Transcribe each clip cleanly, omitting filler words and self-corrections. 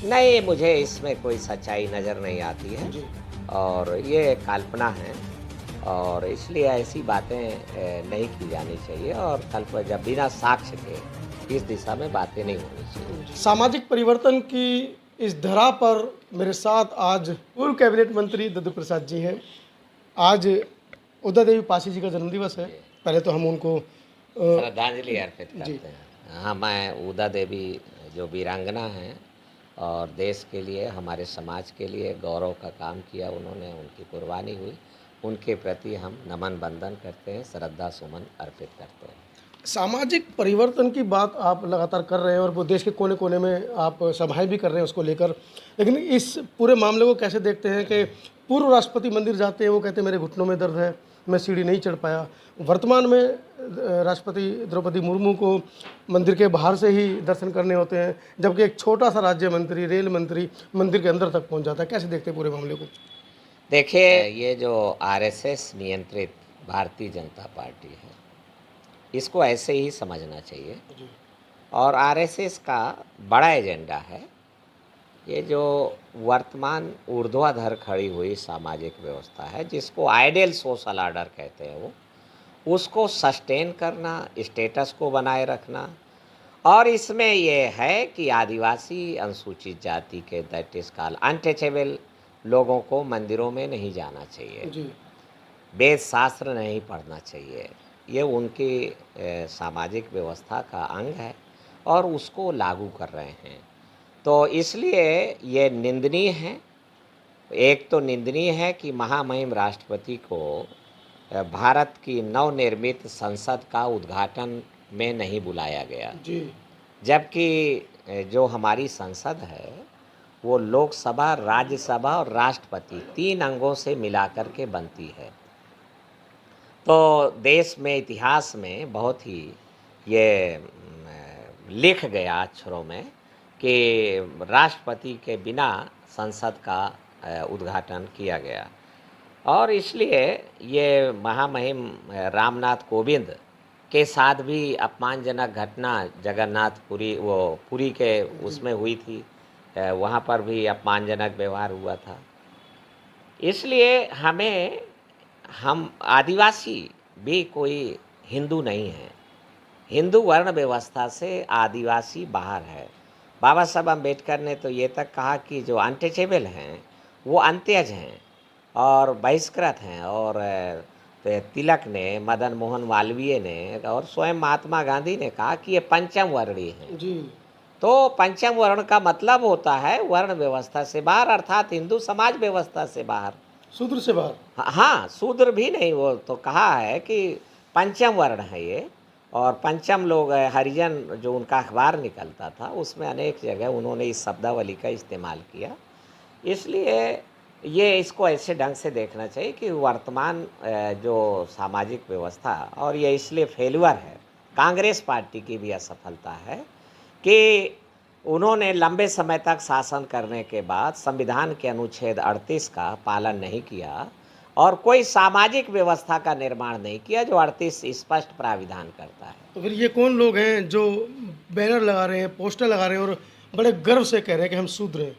नहीं, मुझे इसमें कोई सच्चाई नज़र नहीं आती है जी। और ये काल्पना है और इसलिए ऐसी बातें नहीं की जानी चाहिए और जब बिना साक्ष्य के इस दिशा में बातें नहीं होनी चाहिए। सामाजिक परिवर्तन की इस धरा पर मेरे साथ आज पूर्व कैबिनेट मंत्री दद्दू प्रसाद जी हैं। आज उदा देवी पासी जी का जन्मदिवस है। जी, पहले तो हम उनको श्रद्धांजलि अर्पित जी। करते हैं। हाँ, मैं उदा देवी जो वीरांगना हैं और देश के लिए, हमारे समाज के लिए गौरव का काम किया उन्होंने, उनकी कुर्बानी हुई, उनके प्रति हम नमन बंदन करते हैं, श्रद्धा सुमन अर्पित करते हैं। सामाजिक परिवर्तन की बात आप लगातार कर रहे हैं और वो देश के कोने-कोने में आप सभाएँ भी कर रहे हैं उसको लेकर। लेकिन इस पूरे मामले को कैसे देखते हैं कि पूर्व राष्ट्रपति मंदिर जाते हैं, वो कहते हैं मेरे घुटनों में दर्द है, मैं सीढ़ी नहीं चढ़ पाया। वर्तमान में राष्ट्रपति द्रौपदी मुर्मू को मंदिर के बाहर से ही दर्शन करने होते हैं, जबकि एक छोटा-सा राज्य मंत्री, रेल मंत्री मंदिर के अंदर तक पहुँच जाता है। कैसे देखते हैं पूरे मामले को? देखिए, ये जो आरएसएस नियंत्रित भारतीय जनता पार्टी है, इसको ऐसे ही समझना चाहिए जी। और आरएसएस का बड़ा एजेंडा है, ये जो वर्तमान ऊर्ध्वाधर खड़ी हुई सामाजिक व्यवस्था है, जिसको आइडियल सोशल ऑर्डर कहते हैं उसको सस्टेन करना, स्टेटस को बनाए रखना और इसमें ये है कि आदिवासी अनुसूचित जाति के दैट इज कॉल्ड अनटचेबल लोगों को मंदिरों में नहीं जाना चाहिए, जी। वेद शास्त्र नहीं पढ़ना चाहिए। ये उनकी सामाजिक व्यवस्था का अंग है और उसको लागू कर रहे हैं। तो इसलिए ये निंदनीय है। एक तो निंदनीय है कि महामहिम राष्ट्रपति को भारत की नवनिर्मित संसद का उद्घाटन में नहीं बुलाया गया, जी। जबकि जो हमारी संसद है वो लोकसभा, राज्यसभा और राष्ट्रपति 3 अंगों से मिलाकर के बनती है। तो देश में इतिहास में बहुत ही ये लिख गया अक्षरों में कि राष्ट्रपति के बिना संसद का उद्घाटन किया गया और इसलिए ये महामहिम रामनाथ कोविंद के साथ भी अपमानजनक घटना जगन्नाथपुरी वो पुरी के उसमें हुई थी, वहाँ पर भी अपमानजनक व्यवहार हुआ था। इसलिए हम आदिवासी भी कोई हिंदू नहीं है। हिंदू वर्ण व्यवस्था से आदिवासी बाहर है। बाबा साहब अम्बेडकर ने तो ये तक कहा कि जो अनटचेबल हैं वो अंत्यज हैं और बहिष्कृत हैं और तिलक ने, मदन मोहन मालवीय ने और स्वयं महात्मा गांधी ने कहा कि ये पंचम वर्णीय हैं। जी। तो पंचम वर्ण का मतलब होता है वर्ण व्यवस्था से बाहर, अर्थात हिंदू समाज व्यवस्था से बाहर। शूद्र से बाहर। हाँ, शूद्र भी नहीं, वो तो कहा है कि पंचम वर्ण है ये और पंचम लोग हरिजन जो उनका अखबार निकलता था उसमें अनेक जगह उन्होंने इस शब्दावली का इस्तेमाल किया। इसलिए ये इसको ऐसे ढंग से देखना चाहिए कि वर्तमान जो सामाजिक व्यवस्था और ये इसलिए फेल्यूर है, कांग्रेस पार्टी की भी असफलता है कि उन्होंने लंबे समय तक शासन करने के बाद संविधान के अनुच्छेद 38 का पालन नहीं किया और कोई सामाजिक व्यवस्था का निर्माण नहीं किया जो 38 स्पष्ट प्राविधान करता है। तो फिर ये कौन लोग हैं जो बैनर लगा रहे हैं, पोस्टर लगा रहे हैं और बड़े गर्व से कह रहे हैं कि हम शूद्र हैं?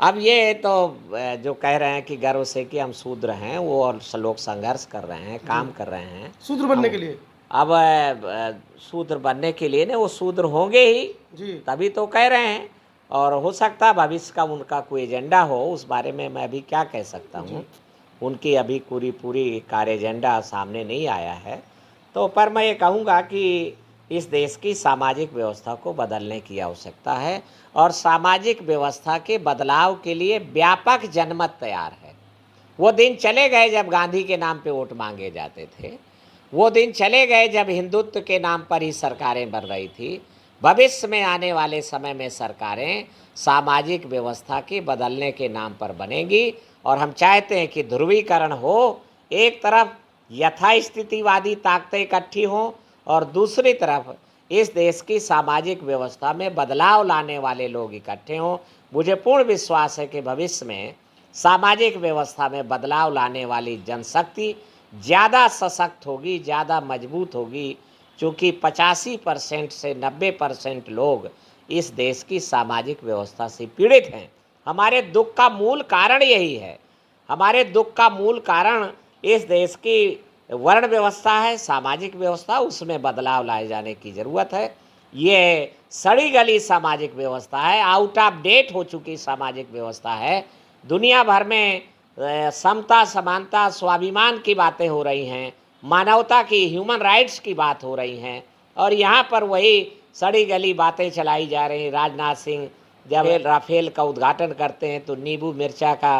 अब ये तो जो कह रहे हैं कि गर्व से कि हम शूद्र हैं, वो और लोग संघर्ष कर रहे हैं, काम कर रहे हैं शूद्र बनने हम- के लिए? अब शूद्र बनने के लिए ने वो शूद्र होंगे ही, जी। तभी तो कह रहे हैं और हो सकता है भविष्य का उनका कोई एजेंडा हो, उस बारे में मैं अभी क्या कह सकता हूँ। उनकी अभी पूरी कार्य एजेंडा सामने नहीं आया है। तो पर मैं ये कहूँगा कि इस देश की सामाजिक व्यवस्था को बदलने की आवश्यकता है और सामाजिक व्यवस्था के बदलाव के लिए व्यापक जनमत तैयार है। वो दिन चले गए जब गांधी के नाम पे वोट मांगे जाते थे, वो दिन चले गए जब हिंदुत्व के नाम पर ही सरकारें बन रही थी। भविष्य में आने वाले समय में सरकारें सामाजिक व्यवस्था के बदलने के नाम पर बनेंगी और हम चाहते हैं कि ध्रुवीकरण हो, एक तरफ यथास्थितिवादी ताकतें इकट्ठी हों और दूसरी तरफ इस देश की सामाजिक व्यवस्था में बदलाव लाने वाले लोग इकट्ठे हों। मुझे पूर्ण विश्वास है कि भविष्य में सामाजिक व्यवस्था में बदलाव लाने वाली जनशक्ति ज़्यादा सशक्त होगी, ज़्यादा मजबूत होगी, क्योंकि 85% से 90% लोग इस देश की सामाजिक व्यवस्था से पीड़ित हैं। हमारे दुख का मूल कारण यही है। हमारे दुख का मूल कारण इस देश की वर्ण व्यवस्था है, सामाजिक व्यवस्था, उसमें बदलाव लाए जाने की ज़रूरत है। ये सड़ी गली सामाजिक व्यवस्था है, आउट ऑफ डेट हो चुकी सामाजिक व्यवस्था है। दुनिया भर में समता, समानता, स्वाभिमान की बातें हो रही हैं, मानवता की, ह्यूमन राइट्स की बात हो रही हैं, और यहाँ पर वही सड़ी गली बातें चलाई जा रही हैं। राजनाथ सिंह जब राफेल का उद्घाटन करते हैं तो नींबू मिर्चा का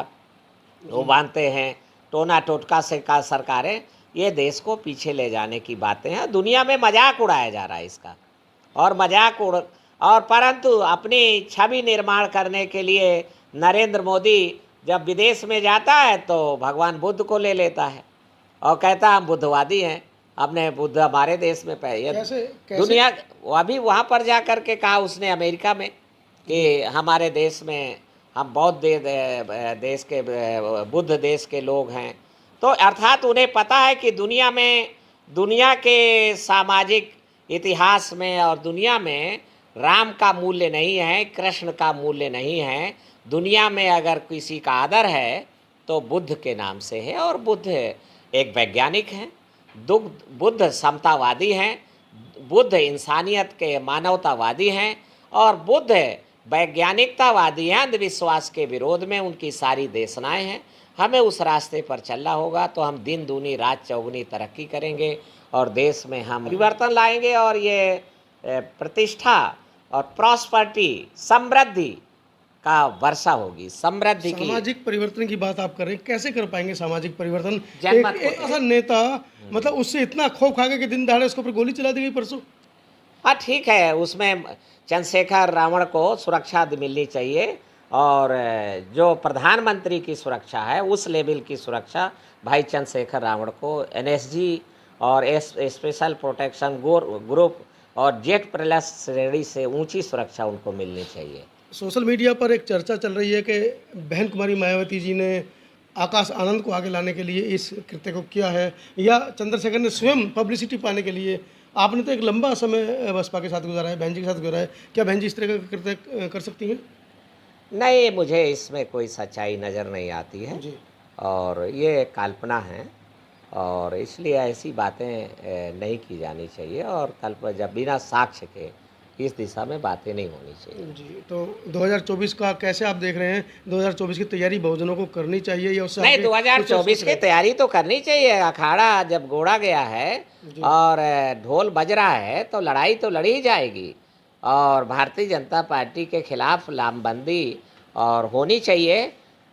वो बांधते हैं, टोना टोटका से का सरकारें, ये देश को पीछे ले जाने की बातें हैं। दुनिया में मजाक उड़ाया जा रहा है इसका, और मजाक उड़ और परंतु अपनी छवि निर्माण करने के लिए नरेंद्र मोदी जब विदेश में जाता है तो भगवान बुद्ध को ले लेता है और कहता हम बुद्धवादी हैं, अपने बुद्ध हमारे देश में कैसे दुनिया। अभी वहाँ पर जा कर के कहा उसने अमेरिका में कि हमारे देश में हम बौद्ध देश के, बुद्ध देश के लोग हैं। तो अर्थात उन्हें पता है कि दुनिया के सामाजिक इतिहास में और दुनिया में राम का मूल्य नहीं है, कृष्ण का मूल्य नहीं है। दुनिया में अगर किसी का आदर है तो बुद्ध के नाम से है, और बुद्ध एक वैज्ञानिक हैं, बुद्ध समतावादी हैं, बुद्ध इंसानियत के मानवतावादी हैं, और बुद्ध वैज्ञानिकतावादी हैं। अंधविश्वास के विरोध में उनकी सारी देशनाएं हैं। हमें उस रास्ते पर चलना होगा तो हम दिन दूनी रात चौगुनी तरक्की करेंगे और देश में हम परिवर्तन लाएंगे, और ये प्रतिष्ठा और प्रॉस्पर्टी, समृद्धि का वर्षा होगी, समृद्धि की। सामाजिक परिवर्तन की बात आप कर रहे हैं, कैसे कर पाएंगे सामाजिक परिवर्तन? जनमत एक ऐसा नेता मतलब उससे इतना खौफ खा गया कि दिन दहाड़े उसके ऊपर गोली चला दी गई परसों। हाँ ठीक है, उसमें चंद्रशेखर रावण को सुरक्षा मिलनी चाहिए, और जो प्रधानमंत्री की सुरक्षा है उस लेवल की सुरक्षा भाई चंद्रशेखर रावण को एनएसजी और स्पेशल प्रोटेक्शन ग्रुप और जेट प्लस श्रेणी से ऊंची सुरक्षा उनको मिलनी चाहिए। सोशल मीडिया पर एक चर्चा चल रही है कि बहन कुमारी मायावती जी ने आकाश आनंद को आगे लाने के लिए इस कृत्य को किया है, या चंद्रशेखर ने स्वयं पब्लिसिटी पाने के लिए। आपने तो एक लंबा समय बसपा के साथ गुजारा है, बहन जी के साथ गुजारा है, क्या बहन जी इस तरह का कृत्य कर सकती हैं? नहीं, मुझे इसमें कोई सच्चाई नज़र नहीं आती है जी। और ये काल्पना है, और इसलिए ऐसी बातें नहीं की जानी चाहिए, और जब बिना साक्ष्य के इस दिशा में बातें नहीं होनी चाहिए। जी, तो 2024 का कैसे आप देख रहे हैं? 2024 की तैयारी बहुजनों को करनी चाहिए या उससे नहीं, आगे 2024 की तैयारी तो करनी चाहिए। अखाड़ा जब गोड़ा गया है और ढोल बज रहा है तो लड़ाई तो लड़ी ही जाएगी, और भारतीय जनता पार्टी के खिलाफ लामबंदी और होनी चाहिए,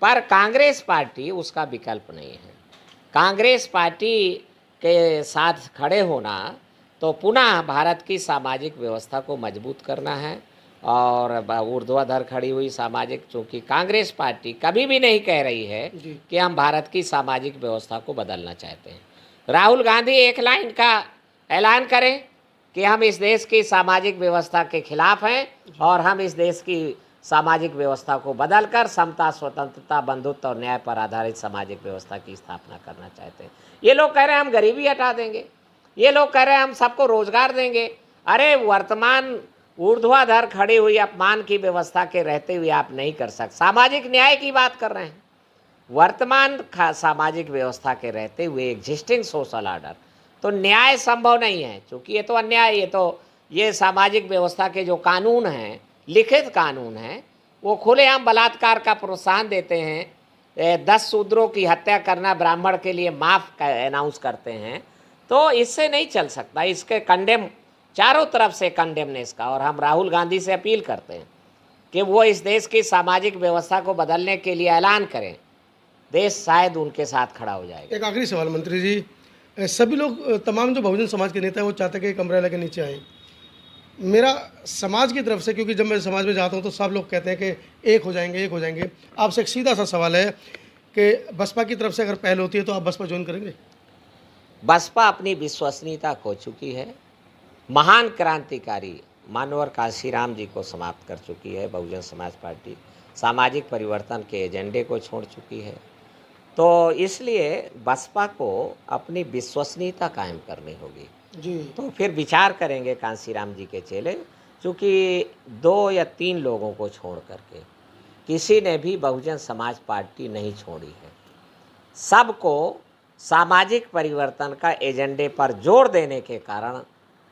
पर कांग्रेस पार्टी उसका विकल्प नहीं है। कांग्रेस पार्टी के साथ खड़े होना तो पुनः भारत की सामाजिक व्यवस्था को मजबूत करना है, और ऊर्ध्वाधर खड़ी हुई सामाजिक, चूँकि कांग्रेस पार्टी कभी भी नहीं कह रही है कि हम भारत की सामाजिक व्यवस्था को बदलना चाहते हैं। राहुल गांधी एक लाइन का ऐलान करें कि हम इस देश की सामाजिक व्यवस्था के खिलाफ हैं, और हम इस देश की सामाजिक व्यवस्था को बदलकर समता, स्वतंत्रता, बंधुत्व और न्याय पर आधारित सामाजिक व्यवस्था की स्थापना करना चाहते हैं। ये लोग कह रहे हैं हम गरीबी हटा देंगे, ये लोग कह रहे हैं हम सबको रोजगार देंगे। अरे वर्तमान ऊर्ध्वाधर खड़ी हुई अपमान की व्यवस्था के रहते हुए आप नहीं कर सकते। सामाजिक न्याय की बात कर रहे हैं, वर्तमान सामाजिक व्यवस्था के रहते हुए एग्जिस्टिंग सोशल ऑर्डर, तो न्याय संभव नहीं है, क्योंकि ये तो अन्याय, ये सामाजिक व्यवस्था के जो कानून हैं, लिखित कानून हैं, वो खुलेआम बलात्कार का प्रोत्साहन देते हैं। 10 शूद्रों की हत्या करना ब्राह्मण के लिए माफ अनाउंस करते हैं, तो इससे नहीं चल सकता। इसके कंडेम, चारों तरफ से कंडेमनेस का, और हम राहुल गांधी से अपील करते हैं कि वो इस देश की सामाजिक व्यवस्था को बदलने के लिए ऐलान करें, देश शायद उनके साथ खड़ा हो जाएगा। एक आखिरी सवाल मंत्री जी, सभी लोग, तमाम जो बहुजन समाज के नेता हैं वो चाहते हैं कि एक अम्ब्रेला के नीचे आए। मेरा समाज की तरफ से, क्योंकि जब मैं समाज में जाता हूँ तो सब लोग कहते हैं कि एक हो जाएंगे, एक हो जाएंगे। आपसे एक सीधा सा सवाल है कि बसपा की तरफ से अगर पहल होती है तो आप बसपा ज्वाइन करेंगे? बसपा अपनी विश्वसनीयता खो चुकी है। महान क्रांतिकारी मानवर कांशीराम जी को समाप्त कर चुकी है बहुजन समाज पार्टी, सामाजिक परिवर्तन के एजेंडे को छोड़ चुकी है। तो इसलिए बसपा को अपनी विश्वसनीयता कायम करनी होगी। जी। तो फिर विचार करेंगे कांशीराम जी के चेले क्योंकि 2 या 3 लोगों को छोड़ करके किसी ने भी बहुजन समाज पार्टी नहीं छोड़ी है। सबको सामाजिक परिवर्तन का एजेंडे पर जोर देने के कारण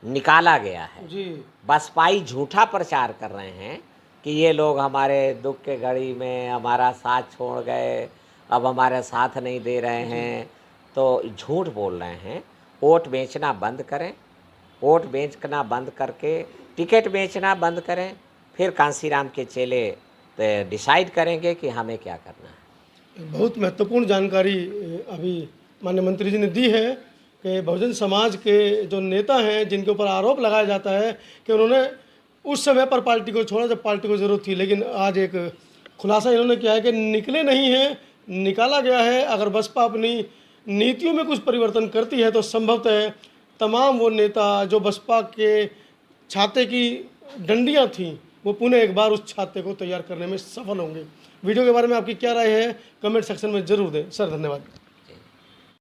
निकाला गया है। जी बसपाई झूठा प्रचार कर रहे हैं कि ये लोग हमारे दुख के घड़ी में हमारा साथ छोड़ गए, अब हमारे साथ नहीं दे रहे हैं, तो झूठ बोल रहे हैं। वोट बेचना बंद करें, वोट बेचना बंद करके टिकट बेचना बंद करें, फिर कांसीराम के चेले डिसाइड करेंगे कि हमें क्या करना है। बहुत महत्वपूर्ण जानकारी अभी माननीय मंत्री जी ने दी है कि बहुजन समाज के जो नेता हैं जिनके ऊपर आरोप लगाया जाता है कि उन्होंने उस समय पर पार्टी को छोड़ा जब पार्टी को ज़रूरत थी, लेकिन आज एक खुलासा इन्होंने किया है कि निकले नहीं हैं, निकाला गया है। अगर बसपा अपनी नीतियों में कुछ परिवर्तन करती है तो संभवतः तमाम वो नेता जो बसपा के छाते की डंडियां थीं वो पुनः एक बार उस छाते को तैयार करने में सफल होंगे। वीडियो के बारे में आपकी क्या राय है कमेंट सेक्शन में ज़रूर दें। सर धन्यवाद।